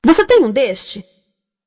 Você tem um deste?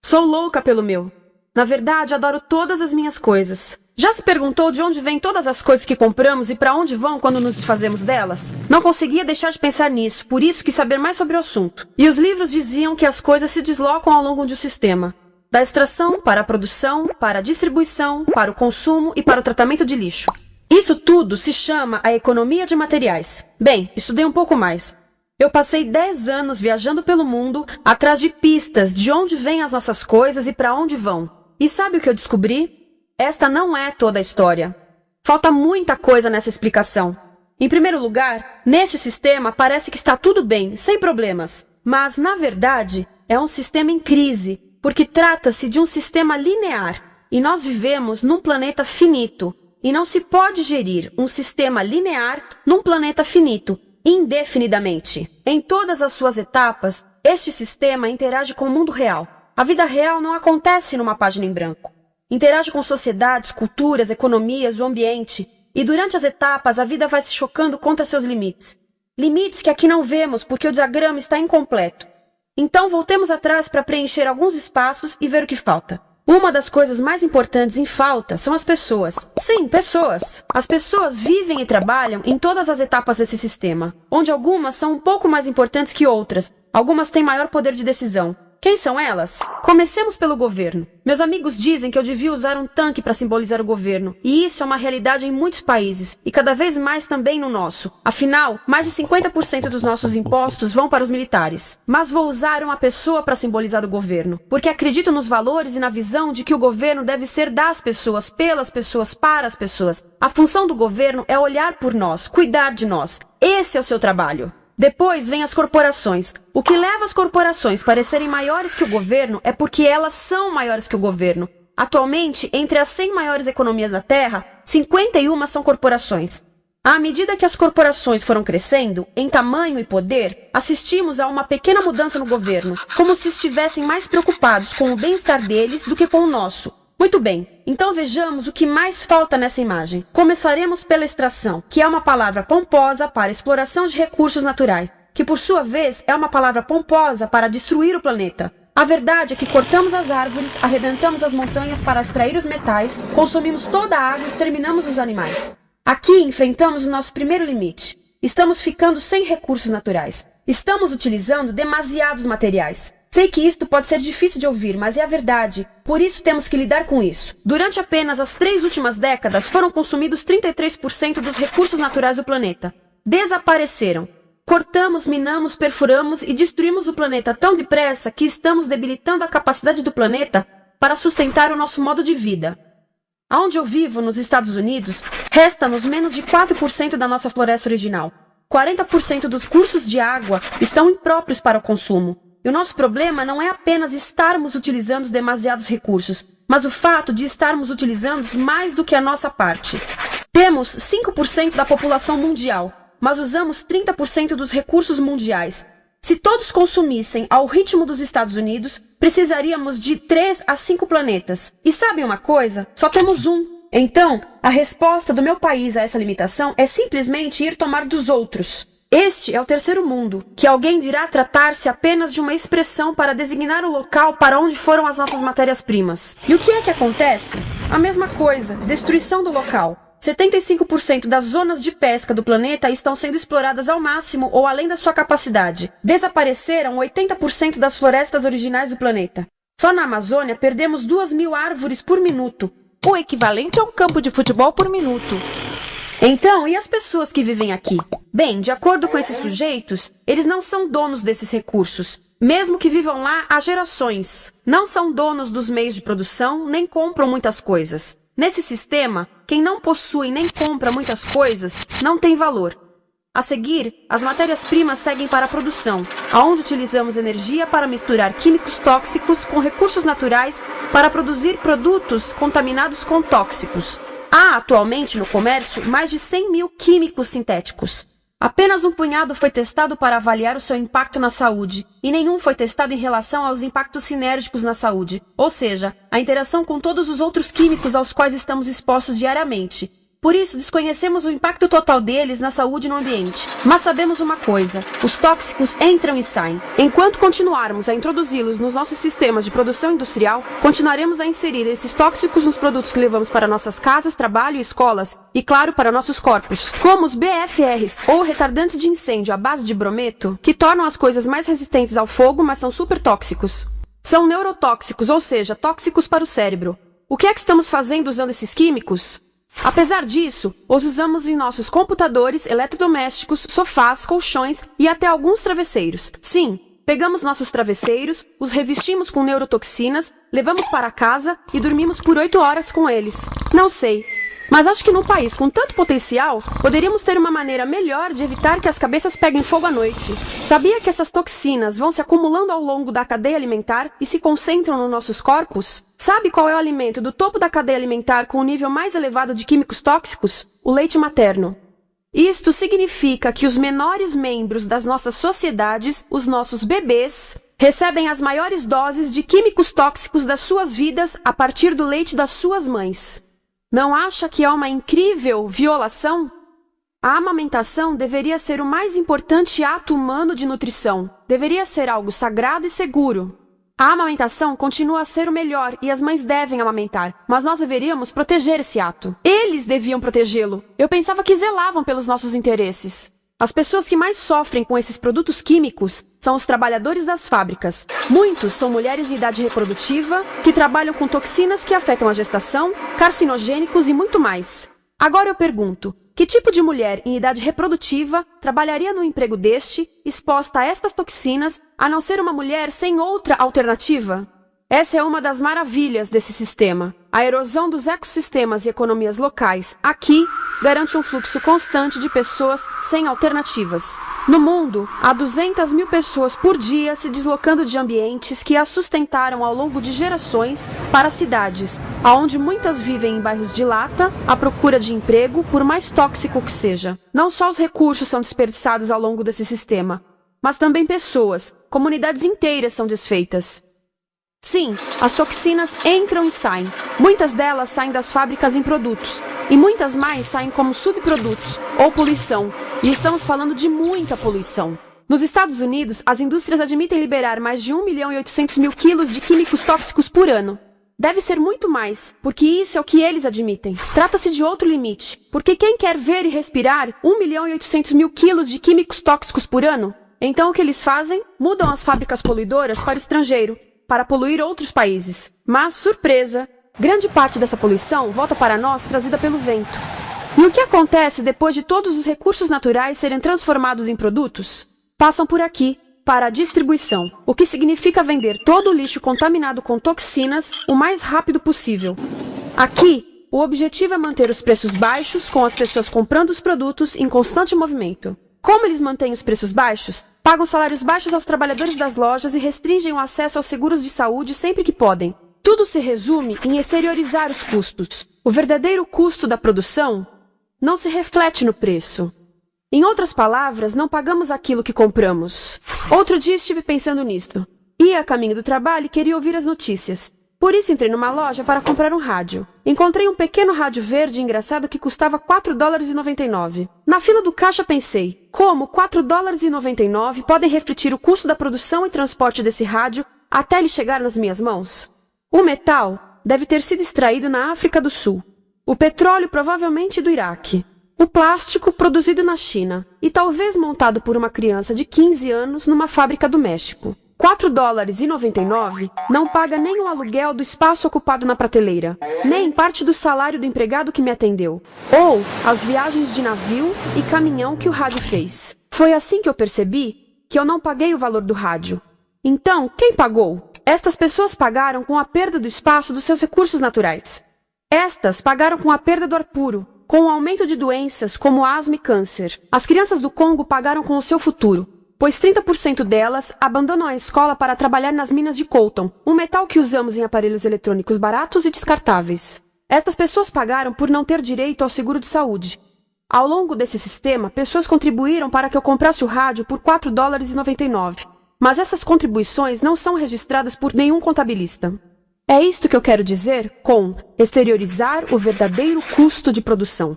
Sou louca pelo meu. Na verdade, adoro todas as minhas coisas. Já se perguntou de onde vêm todas as coisas que compramos e para onde vão quando nos desfazemos delas? Não conseguia deixar de pensar nisso, por isso quis saber mais sobre o assunto. E os livros diziam que as coisas se deslocam ao longo de um sistema. Da extração, para a produção, para a distribuição, para o consumo e para o tratamento de lixo. Isso tudo se chama a economia de materiais. Bem, estudei um pouco mais. Eu passei 10 anos viajando pelo mundo, atrás de pistas de onde vêm as nossas coisas e para onde vão. E sabe o que eu descobri? Esta não é toda a história. Falta muita coisa nessa explicação. Em primeiro lugar, neste sistema parece que está tudo bem, sem problemas. Mas, na verdade, é um sistema em crise, porque trata-se de um sistema linear. E nós vivemos num planeta finito. E não se pode gerir um sistema linear num planeta finito, indefinidamente. Em todas as suas etapas, este sistema interage com o mundo real. A vida real não acontece numa página em branco. Interage com sociedades, culturas, economias, o ambiente. E durante as etapas, a vida vai se chocando contra seus limites. Limites que aqui não vemos porque o diagrama está incompleto. Então, voltemos atrás para preencher alguns espaços e ver o que falta. Uma das coisas mais importantes em falta são as pessoas. Sim, pessoas. As pessoas vivem e trabalham em todas as etapas desse sistema, onde algumas são um pouco mais importantes que outras. Algumas têm maior poder de decisão. Quem são elas? Comecemos pelo governo. Meus amigos dizem que eu devia usar um tanque para simbolizar o governo, e isso é uma realidade em muitos países, e cada vez mais também no nosso. Afinal, mais de 50% dos nossos impostos vão para os militares. Mas vou usar uma pessoa para simbolizar o governo, porque acredito nos valores e na visão de que o governo deve ser das pessoas, pelas pessoas, para as pessoas. A função do governo é olhar por nós, cuidar de nós. Esse é o seu trabalho. Depois vem as corporações. O que leva as corporações a parecerem maiores que o governo é porque elas são maiores que o governo. Atualmente, entre as 100 maiores economias da Terra, 51 são corporações. À medida que as corporações foram crescendo, em tamanho e poder, assistimos a uma pequena mudança no governo, como se estivessem mais preocupados com o bem-estar deles do que com o nosso. Muito bem, então vejamos o que mais falta nessa imagem. Começaremos pela extração, que é uma palavra pomposa para exploração de recursos naturais, que por sua vez é uma palavra pomposa para destruir o planeta. A verdade é que cortamos as árvores, arrebentamos as montanhas para extrair os metais, consumimos toda a água e exterminamos os animais. Aqui enfrentamos o nosso primeiro limite. Estamos ficando sem recursos naturais. Estamos utilizando demasiados materiais. Sei que isto pode ser difícil de ouvir, mas é a verdade. Por isso temos que lidar com isso. Durante apenas as 3 últimas décadas, foram consumidos 33% dos recursos naturais do planeta. Desapareceram. Cortamos, minamos, perfuramos e destruímos o planeta tão depressa que estamos debilitando a capacidade do planeta para sustentar o nosso modo de vida. Aonde eu vivo, nos Estados Unidos, resta-nos menos de 4% da nossa floresta original. 40% dos cursos de água estão impróprios para o consumo. E o nosso problema não é apenas estarmos utilizando demasiados recursos, mas o fato de estarmos utilizando mais do que a nossa parte. Temos 5% da população mundial, mas usamos 30% dos recursos mundiais. Se todos consumissem ao ritmo dos Estados Unidos, precisaríamos de 3 a 5 planetas. E sabem uma coisa? Só temos um. Então, a resposta do meu país a essa limitação é simplesmente ir tomar dos outros. Este é o terceiro mundo, que alguém dirá tratar-se apenas de uma expressão para designar o local para onde foram as nossas matérias-primas. E o que é que acontece? A mesma coisa, destruição do local. 75% das zonas de pesca do planeta estão sendo exploradas ao máximo ou além da sua capacidade. Desapareceram 80% das florestas originais do planeta. Só na Amazônia perdemos 2.000 árvores por minuto, o equivalente a um campo de futebol por minuto. Então, e as pessoas que vivem aqui? Bem, de acordo com esses sujeitos, eles não são donos desses recursos, mesmo que vivam lá há gerações. Não são donos dos meios de produção, nem compram muitas coisas. Nesse sistema, quem não possui nem compra muitas coisas não tem valor. A seguir, as matérias-primas seguem para a produção, aonde utilizamos energia para misturar químicos tóxicos com recursos naturais para produzir produtos contaminados com tóxicos. Há atualmente no comércio mais de 100.000 químicos sintéticos. Apenas um punhado foi testado para avaliar o seu impacto na saúde, e nenhum foi testado em relação aos impactos sinérgicos na saúde, ou seja, a interação com todos os outros químicos aos quais estamos expostos diariamente. Por isso, desconhecemos o impacto total deles na saúde e no ambiente. Mas sabemos uma coisa: os tóxicos entram e saem. Enquanto continuarmos a introduzi-los nos nossos sistemas de produção industrial, continuaremos a inserir esses tóxicos nos produtos que levamos para nossas casas, trabalho e escolas, e claro, para nossos corpos. Como os BFRs, ou retardantes de incêndio à base de brometo, que tornam as coisas mais resistentes ao fogo, mas são super tóxicos. São neurotóxicos, ou seja, tóxicos para o cérebro. O que é que estamos fazendo usando esses químicos? Apesar disso, os usamos em nossos computadores, eletrodomésticos, sofás, colchões e até alguns travesseiros. Sim, pegamos nossos travesseiros, os revestimos com neurotoxinas, levamos para casa e dormimos por 8 horas com eles. Não sei, mas acho que num país com tanto potencial, poderíamos ter uma maneira melhor de evitar que as cabeças peguem fogo à noite. Sabia que essas toxinas vão se acumulando ao longo da cadeia alimentar e se concentram nos nossos corpos? Sabe qual é o alimento do topo da cadeia alimentar com o nível mais elevado de químicos tóxicos? O leite materno. Isto significa que os menores membros das nossas sociedades, os nossos bebês, recebem as maiores doses de químicos tóxicos das suas vidas a partir do leite das suas mães. Não acha que é uma incrível violação? A amamentação deveria ser o mais importante ato humano de nutrição. Deveria ser algo sagrado e seguro. A amamentação continua a ser o melhor e as mães devem amamentar, mas nós deveríamos proteger esse ato. Eles deviam protegê-lo. Eu pensava que zelavam pelos nossos interesses. As pessoas que mais sofrem com esses produtos químicos são os trabalhadores das fábricas. Muitos são mulheres em idade reprodutiva, que trabalham com toxinas que afetam a gestação, carcinogênicos e muito mais. Agora eu pergunto, que tipo de mulher em idade reprodutiva trabalharia num emprego deste, exposta a estas toxinas, a não ser uma mulher sem outra alternativa? Essa é uma das maravilhas desse sistema. A erosão dos ecossistemas e economias locais, aqui, garante um fluxo constante de pessoas sem alternativas. No mundo, há 200 mil pessoas por dia se deslocando de ambientes que as sustentaram ao longo de gerações para cidades, onde muitas vivem em bairros de lata, à procura de emprego, por mais tóxico que seja. Não só os recursos são desperdiçados ao longo desse sistema, mas também pessoas, comunidades inteiras são desfeitas. Sim, as toxinas entram e saem. Muitas delas saem das fábricas em produtos, e muitas mais saem como subprodutos, ou poluição. E estamos falando de muita poluição. Nos Estados Unidos, as indústrias admitem liberar mais de 1.800.000 quilos de químicos tóxicos por ano. Deve ser muito mais, porque isso é o que eles admitem. Trata-se de outro limite, porque quem quer ver e respirar 1.800.000 quilos de químicos tóxicos por ano? Então o que eles fazem? Mudam as fábricas poluidoras para o estrangeiro, para poluir outros países. Mas, surpresa, grande parte dessa poluição volta para nós trazida pelo vento. E o que acontece depois de todos os recursos naturais serem transformados em produtos? Passam por aqui, para a distribuição, o que significa vender todo o lixo contaminado com toxinas o mais rápido possível. Aqui, o objetivo é manter os preços baixos, com as pessoas comprando os produtos em constante movimento. Como eles mantêm os preços baixos? Pagam salários baixos aos trabalhadores das lojas e restringem o acesso aos seguros de saúde sempre que podem. Tudo se resume em exteriorizar os custos. O verdadeiro custo da produção não se reflete no preço. Em outras palavras, não pagamos aquilo que compramos. Outro dia estive pensando nisto. Ia a caminho do trabalho e queria ouvir as notícias. Por isso entrei numa loja para comprar um rádio. Encontrei um pequeno rádio verde engraçado que custava $4,99. Na fila do caixa pensei, como $4,99 podem refletir o custo da produção e transporte desse rádio até ele chegar nas minhas mãos? O metal deve ter sido extraído na África do Sul. O petróleo provavelmente do Iraque. O plástico produzido na China e talvez montado por uma criança de 15 anos numa fábrica do México. $4,99 não paga nem o aluguel do espaço ocupado na prateleira, nem parte do salário do empregado que me atendeu, ou as viagens de navio e caminhão que o rádio fez. Foi assim que eu percebi que eu não paguei o valor do rádio. Então, quem pagou? Estas pessoas pagaram com a perda do espaço dos seus recursos naturais. Estas pagaram com a perda do ar puro, com o aumento de doenças como asma e câncer. As crianças do Congo pagaram com o seu futuro, pois 30% delas abandonam a escola para trabalhar nas minas de coltan, um metal que usamos em aparelhos eletrônicos baratos e descartáveis. Estas pessoas pagaram por não ter direito ao seguro de saúde. Ao longo desse sistema, pessoas contribuíram para que eu comprasse o rádio por $4,99. Mas essas contribuições não são registradas por nenhum contabilista. É isto que eu quero dizer com exteriorizar o verdadeiro custo de produção.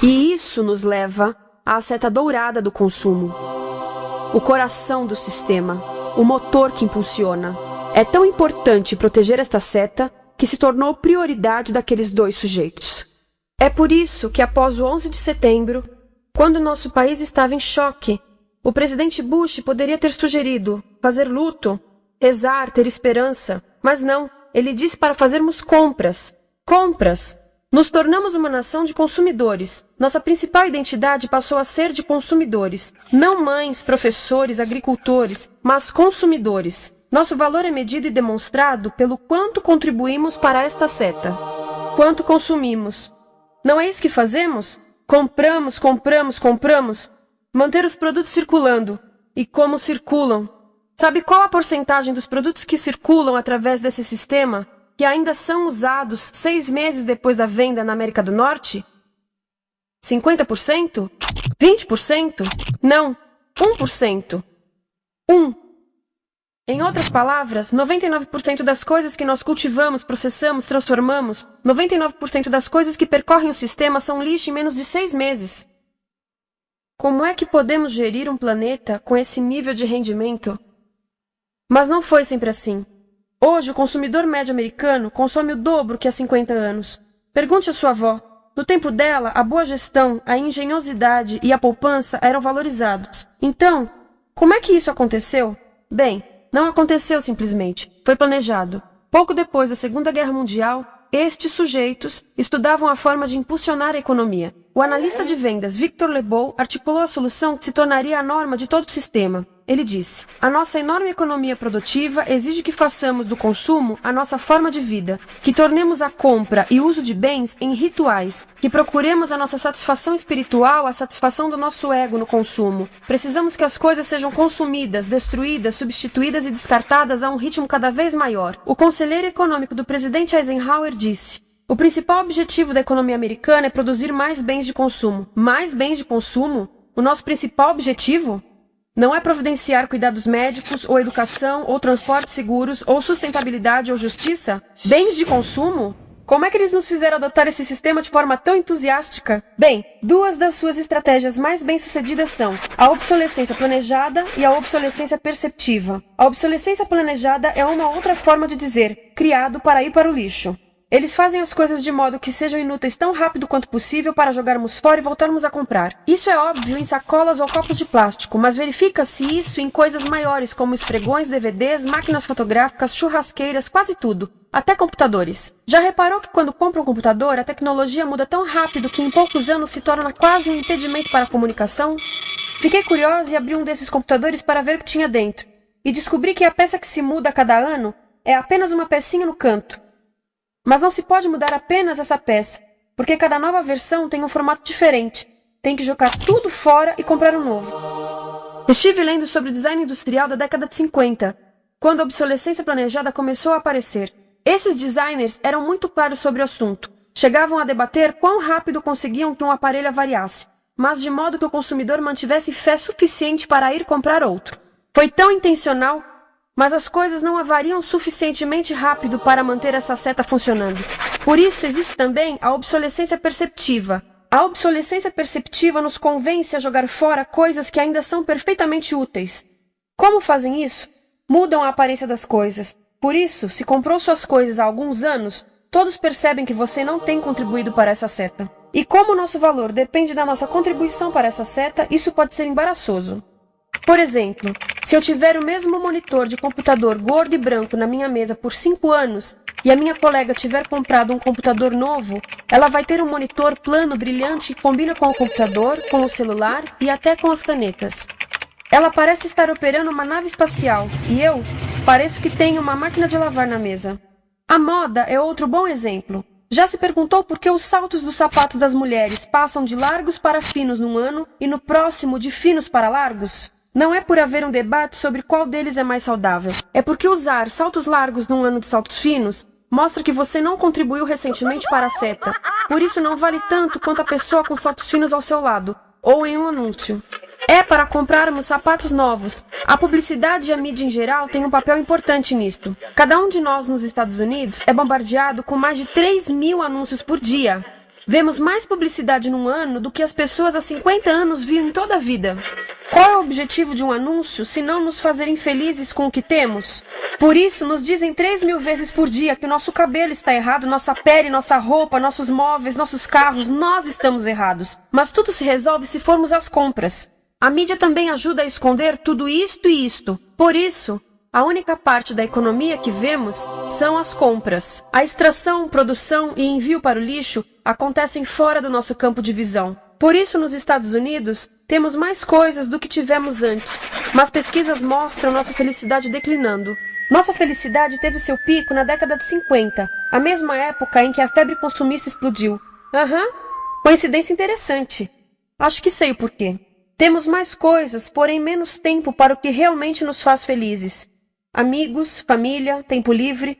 E isso nos leva à seta dourada do consumo. O coração do sistema, o motor que impulsiona. É tão importante proteger esta seta que se tornou prioridade daqueles dois sujeitos. É por isso que após o 11 de setembro, quando nosso país estava em choque, o presidente Bush poderia ter sugerido fazer luto, rezar, ter esperança, mas não, ele disse para fazermos compras. Compras! Nos tornamos uma nação de consumidores. Nossa principal identidade passou a ser de consumidores. Não mães, professores, agricultores, mas consumidores. Nosso valor é medido e demonstrado pelo quanto contribuímos para esta seta. Quanto consumimos. Não é isso que fazemos? Compramos, compramos, compramos. Manter os produtos circulando. E como circulam? Sabe qual a porcentagem dos produtos que circulam através desse sistema que ainda são usados 6 meses depois da venda na América do Norte? 50%? 20%? Não, 1%. 1. Em outras palavras, 99% das coisas que nós cultivamos, processamos, transformamos, 99% das coisas que percorrem o sistema são lixo em menos de 6 meses. Como é que podemos gerir um planeta com esse nível de rendimento? Mas não foi sempre assim. Hoje, o consumidor médio americano consome o dobro que há 50 anos. Pergunte à sua avó. No tempo dela, a boa gestão, a engenhosidade e a poupança eram valorizados. Então, como é que isso aconteceu? Bem, não aconteceu simplesmente. Foi planejado. Pouco depois da Segunda Guerra Mundial, estes sujeitos estudavam a forma de impulsionar a economia. O analista de vendas Victor Lebow articulou a solução que se tornaria a norma de todo o sistema. Ele disse: a nossa enorme economia produtiva exige que façamos do consumo a nossa forma de vida, que tornemos a compra e uso de bens em rituais, que procuremos a nossa satisfação espiritual, a satisfação do nosso ego no consumo. Precisamos que as coisas sejam consumidas, destruídas, substituídas e descartadas a um ritmo cada vez maior. O conselheiro econômico do presidente Eisenhower disse: o principal objetivo da economia americana é produzir mais bens de consumo. Mais bens de consumo? O nosso principal objetivo? Não é providenciar cuidados médicos, ou educação, ou transportes seguros, ou sustentabilidade, ou justiça? Bens de consumo? Como é que eles nos fizeram adotar esse sistema de forma tão entusiástica? Bem, 2 das suas estratégias mais bem-sucedidas são a obsolescência planejada e a obsolescência perceptiva. A obsolescência planejada é uma outra forma de dizer criado para ir para o lixo. Eles fazem as coisas de modo que sejam inúteis tão rápido quanto possível para jogarmos fora e voltarmos a comprar. Isso é óbvio em sacolas ou copos de plástico, mas verifica-se isso em coisas maiores como esfregões, DVDs, máquinas fotográficas, churrasqueiras, quase tudo. Até computadores. Já reparou que quando compra um computador, a tecnologia muda tão rápido que em poucos anos se torna quase um impedimento para a comunicação? Fiquei curiosa e abri um desses computadores para ver o que tinha dentro. E descobri que a peça que se muda a cada ano é apenas uma pecinha no canto. Mas não se pode mudar apenas essa peça, porque cada nova versão tem um formato diferente. Tem que jogar tudo fora e comprar um novo. Estive lendo sobre o design industrial da década de 50, quando a obsolescência planejada começou a aparecer. Esses designers eram muito claros sobre o assunto. Chegavam a debater quão rápido conseguiam que um aparelho avariasse, mas de modo que o consumidor mantivesse fé suficiente para ir comprar outro. Foi tão intencional, mas as coisas não avariam suficientemente rápido para manter essa seta funcionando. Por isso existe também a obsolescência perceptiva. A obsolescência perceptiva nos convence a jogar fora coisas que ainda são perfeitamente úteis. Como fazem isso? Mudam a aparência das coisas. Por isso, se comprou suas coisas há alguns anos, todos percebem que você não tem contribuído para essa seta. E como o nosso valor depende da nossa contribuição para essa seta, isso pode ser embaraçoso. Por exemplo, se eu tiver o mesmo monitor de computador gordo e branco na minha mesa por 5 anos e a minha colega tiver comprado um computador novo, ela vai ter um monitor plano brilhante que combina com o computador, com o celular e até com as canetas. Ela parece estar operando uma nave espacial e eu pareço que tenho uma máquina de lavar na mesa. A moda é outro bom exemplo. Já se perguntou por que os saltos dos sapatos das mulheres passam de largos para finos num ano e no próximo de finos para largos? Não é por haver um debate sobre qual deles é mais saudável. É porque usar saltos largos num ano de saltos finos mostra que você não contribuiu recentemente para a seta. Por isso não vale tanto quanto a pessoa com saltos finos ao seu lado, ou em um anúncio. É para comprarmos sapatos novos. A publicidade e a mídia em geral têm um papel importante nisto. Cada um de nós nos Estados Unidos é bombardeado com mais de 3.000 anúncios por dia. Vemos mais publicidade num ano do que as pessoas há 50 anos viam em toda a vida. Qual é o objetivo de um anúncio se não nos fazer infelizes com o que temos? Por isso, nos dizem 3.000 vezes por dia que o nosso cabelo está errado, nossa pele, nossa roupa, nossos móveis, nossos carros, nós estamos errados. Mas tudo se resolve se formos às compras. A mídia também ajuda a esconder tudo isto e isto. Por isso, a única parte da economia que vemos são as compras. A extração, produção e envio para o lixo acontecem fora do nosso campo de visão. Por isso, nos Estados Unidos, temos mais coisas do que tivemos antes. Mas pesquisas mostram nossa felicidade declinando. Nossa felicidade teve seu pico na década de 50, a mesma época em que a febre consumista explodiu. Coincidência interessante. Acho que sei o porquê. Temos mais coisas, porém menos tempo para o que realmente nos faz felizes. Amigos, família, tempo livre.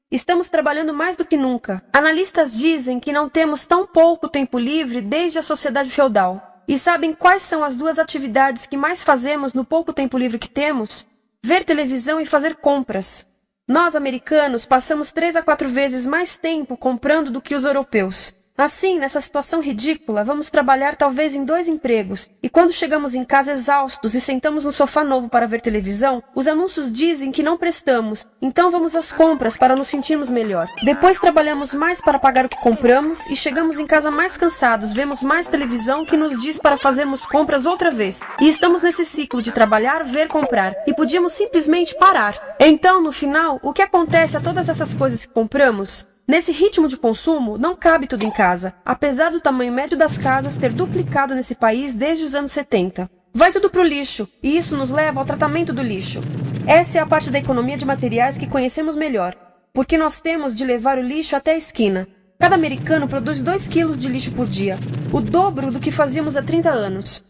Estamos trabalhando mais do que nunca. Analistas dizem que não temos tão pouco tempo livre desde a sociedade feudal. E sabem quais são as duas atividades que mais fazemos no pouco tempo livre que temos? Ver televisão e fazer compras. Nós, americanos, passamos 3 a 4 vezes mais tempo comprando do que os europeus. Assim, nessa situação ridícula, vamos trabalhar talvez em 2 empregos, e quando chegamos em casa exaustos e sentamos no sofá novo para ver televisão, os anúncios dizem que não prestamos, então vamos às compras para nos sentirmos melhor. Depois trabalhamos mais para pagar o que compramos, e chegamos em casa mais cansados, vemos mais televisão que nos diz para fazermos compras outra vez. E estamos nesse ciclo de trabalhar, ver, comprar, e podíamos simplesmente parar. Então, no final, o que acontece a todas essas coisas que compramos? Nesse ritmo de consumo, não cabe tudo em casa, apesar do tamanho médio das casas ter duplicado nesse país desde os anos 70. Vai tudo pro lixo, e isso nos leva ao tratamento do lixo. Essa é a parte da economia de materiais que conhecemos melhor, porque nós temos de levar o lixo até a esquina. Cada americano produz 2 quilos de lixo por dia, o dobro do que fazíamos há 30 anos.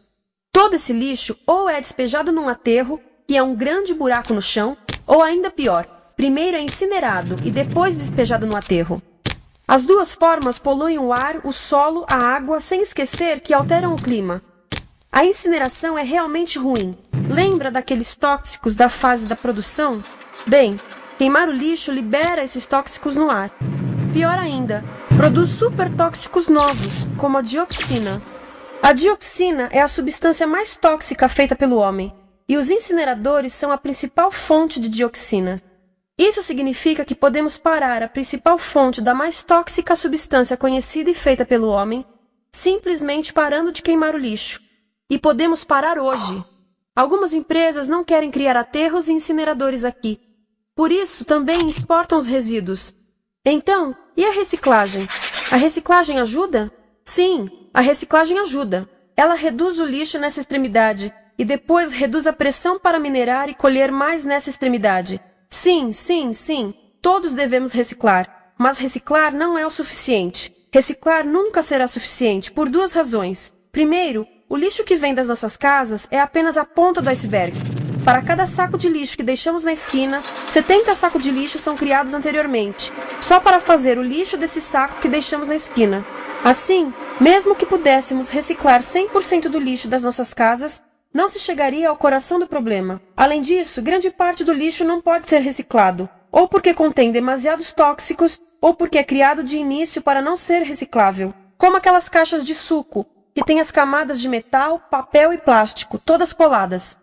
Todo esse lixo ou é despejado num aterro, que é um grande buraco no chão, ou ainda pior, primeiro é incinerado e depois despejado no aterro. As duas formas poluem o ar, o solo, a água, sem esquecer que alteram o clima. A incineração é realmente ruim. Lembra daqueles tóxicos da fase da produção? Bem, queimar o lixo libera esses tóxicos no ar. Pior ainda, produz supertóxicos novos, como a dioxina. A dioxina é a substância mais tóxica feita pelo homem, e os incineradores são a principal fonte de dioxina. Isso significa que podemos parar a principal fonte da mais tóxica substância conhecida e feita pelo homem, simplesmente parando de queimar o lixo. E podemos parar hoje. Algumas empresas não querem criar aterros e incineradores aqui. Por isso, também exportam os resíduos. Então, e a reciclagem? A reciclagem ajuda? Sim, a reciclagem ajuda. Ela reduz o lixo nessa extremidade e depois reduz a pressão para minerar e colher mais nessa extremidade. Sim, todos devemos reciclar, mas reciclar não é o suficiente. Reciclar nunca será suficiente, por 2 razões. Primeiro, o lixo que vem das nossas casas é apenas a ponta do iceberg. Para cada saco de lixo que deixamos na esquina, 70 sacos de lixo são criados anteriormente, só para fazer o lixo desse saco que deixamos na esquina. Assim, mesmo que pudéssemos reciclar 100% do lixo das nossas casas, não se chegaria ao coração do problema. Além disso, grande parte do lixo não pode ser reciclado, ou porque contém demasiados tóxicos, ou porque é criado de início para não ser reciclável. Como aquelas caixas de suco, que têm as camadas de metal, papel e plástico, todas coladas.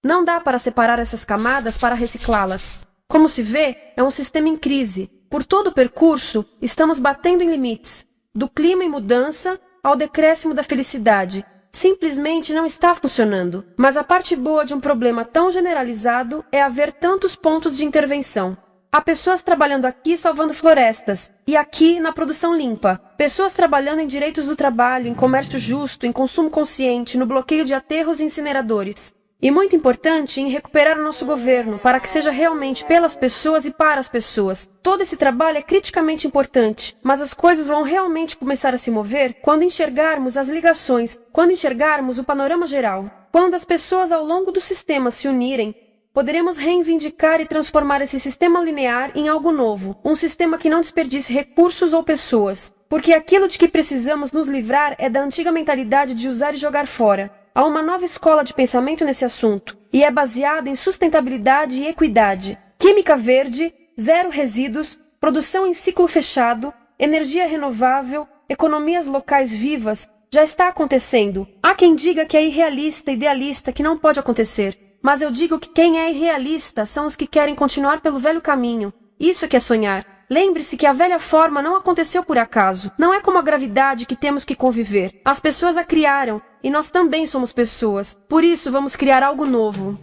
Não dá para separar essas camadas para reciclá-las. Como se vê, é um sistema em crise. Por todo o percurso, estamos batendo em limites, do clima em mudança ao decréscimo da felicidade. Simplesmente não está funcionando. Mas a parte boa de um problema tão generalizado é haver tantos pontos de intervenção. Há pessoas trabalhando aqui salvando florestas, e aqui na produção limpa. Pessoas trabalhando em direitos do trabalho, em comércio justo, em consumo consciente, no bloqueio de aterros e incineradores. E muito importante, em recuperar o nosso governo, para que seja realmente pelas pessoas e para as pessoas. Todo esse trabalho é criticamente importante, mas as coisas vão realmente começar a se mover quando enxergarmos as ligações, quando enxergarmos o panorama geral. Quando as pessoas ao longo do sistema se unirem, poderemos reivindicar e transformar esse sistema linear em algo novo, um sistema que não desperdice recursos ou pessoas, porque aquilo de que precisamos nos livrar é da antiga mentalidade de usar e jogar fora. Há uma nova escola de pensamento nesse assunto, e é baseada em sustentabilidade e equidade, química verde, 0 resíduos, produção em ciclo fechado, energia renovável, economias locais vivas, já está acontecendo. Há quem diga que é irrealista, idealista, que não pode acontecer. Mas eu digo que quem é irrealista são os que querem continuar pelo velho caminho. Isso é que é sonhar. Lembre-se que a velha forma não aconteceu por acaso. Não é como a gravidade que temos que conviver. As pessoas a criaram, e nós também somos pessoas. Por isso vamos criar algo novo.